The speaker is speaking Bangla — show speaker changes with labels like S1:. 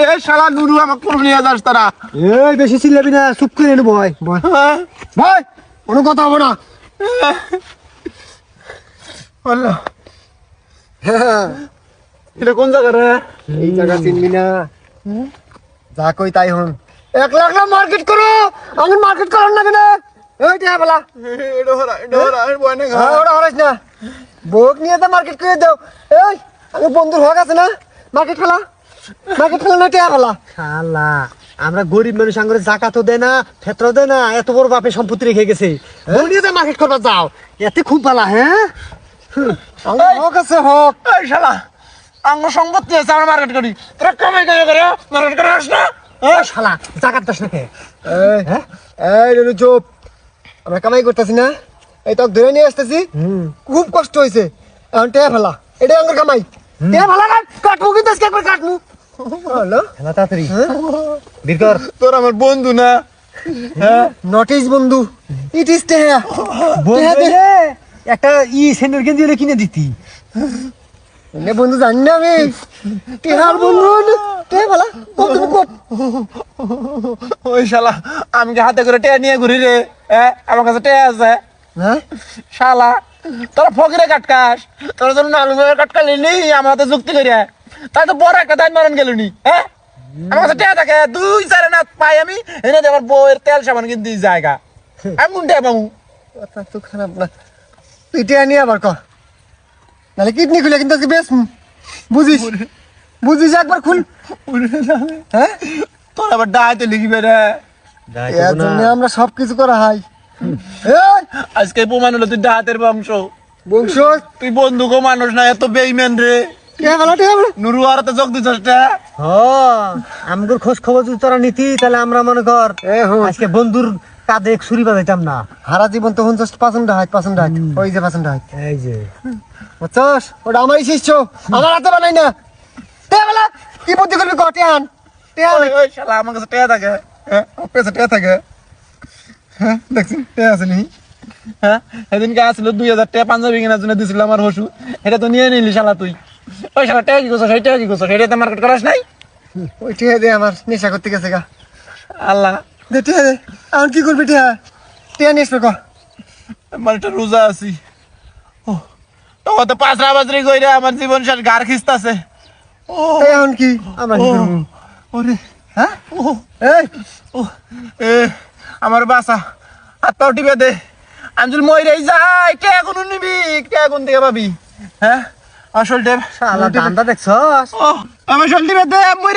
S1: এ শালা নুরু আমাকে কোন নিয়ে যাস তারা
S2: এই বেশি চিল্লাবি না, চুপ করে এনে ভয় ভয় ভয়, কোনো কথা হবে না।
S1: আল্লাহ এটা কোন জায়গা রে?
S2: এই জায়গা চিনবি না, যা কই তাই হন। 1 লাখ না মার্কেট করো, আমি মার্কেট করার না কেন? এই টিয়া বলা
S1: এটা হরা বয় না
S2: ওরা হরাইস না, বউক নিয়ে তো মার্কেট করে দাও। এই আমি বন্ধুর হক আছে না, মার্কেট ফেলা না টিয়া ফেলা। শালা আমরা গরিব মানুষ, আঙ্গুরে জাকাতও দেয় না, ফেতরাও দেয় না, এত বড় বাপে সম্পত্তি রেখে গেছে, বউ নিয়ে তো মার্কেট করবা যাও, এতে খুব ভালো। হ্যাঁ হক আছে হক।
S1: এই শালা আঙ্গ সম্পত্তি আছে আমরা মার্কেট করি, তোরা কামাই করে মার্কেট করে আস না।
S2: শালা জাকাত দাস নাকি? এই রে চুপ, আমরা কামাই করতেছি না, এই তো ধরে নিয়ে আসতেছি, খুব কষ্ট হয়েছে, এখন টেয়া ফেলা, এটাই আমার কামাই। টেয়া ফেলা কাটবো, কিন্তু আজকে একবার কাটবো। হ্যালো খেলা তাড়াতাড়ি বের কর।
S1: তোর আমার বন্ধু না?
S2: নট ইজ বন্ধু, ইট ইজ টেয়া। একটা সেন্টার গেঞ্জি কিনে দিতি বন্ধু, জানি না আমি টেহার বন্ধু। টেয়া ফেলা তুমি কপ।
S1: ওই শালা আমি কি হাতে করে টেয়া নিয়ে ঘুরি রে? আমার কাছে টেয়া আছে।
S2: হ্যাঁ
S1: শালা তোরা ফকিরে কাটকাস, তোরা জন্য আলু কাটকালি নি আমার হাতে যুক্তি করিয়া, তাই তো বড় একটা দান মারেন গেল নি। আমার কাছে টেয়া থাকে 2-4 না পাই, আমি এনে আমার বউয়ের তেল সাবান কিনতে জায়গা, আমি কোন টেয়া পাবো?
S2: কথা তো খারাপ না, তুই টেয়া নিয়ে আবার কর, নাহলে কিডনি খুলে কিন্তু আজকে বেশ বুঝিস একবার খুল। হ্যাঁ
S1: তোর আবার ডাইতে লিখবে রে,
S2: এর জন্য আমরা সবকিছু করা হয়।
S1: আজকে প্রমাণ হলো তুই ডাহাতের বংশ।
S2: বংশ
S1: তুই বন্ধুকও মানুষ না, এত বেইমান রে। নুরু আর তো যোগ দিছস টা।
S2: আমগর খোঁজ খবর যদি তোরা নিতি, তাহলে আমরা মনে কর আজকে বন্ধুর কাঁধে ছুরি বাজাইতাম না। হারা জীবন তখন জাস্ট পাসন্ড হাইট ওই যে পাসন্ড হাইট, এই যে বুঝছস, ওটা আমারই শিষ্য, আমার হাতে বানাই না। টেয়াবেলা কি বুদ্ধি করবি কটে আন টেয়া।
S1: ওই শালা আমার কাছে টেয়া থাকে, আমার কাছে টেয়া থাকে। দেখছিস টেয়া আছে নি? সেদিনকে আসলো 2000 টাকা পাঞ্জাবি কেনার জন্য দিছিল আমার হসু, এটা তো নিয়ে নিলি শালা তুই। ওই শালা টেয়া কি করছো, সেই টেয়া কি করছো, সেটা তো মার্কেট করাস নাই।
S2: ওই টেয়া দে, আমার নেশা করতে গেছে গা।
S1: আল্লাহ
S2: দে টেয়া দে, এখন কি করবি? টেয়া টেয়া নিয়ে আসবে ক।
S1: আমার একটা রোজা আছি, ও তো 5 বাজরি কইরা আমার জীবন শেষ, গার খিস্তাছে।
S2: এখন কি আমরা কি করব?
S1: ওরে
S2: হ্যাঁ
S1: এই ও এ আমার বাসা হাত পাও টিপে দে, আঞ্জুল মইরাই যাই, কে এখন নিবি, কে এখন থেকে পাবি? আসল টেপ
S2: শালা দান্দা দেখছস?
S1: ও আমার আসল টিপে দে, মইরা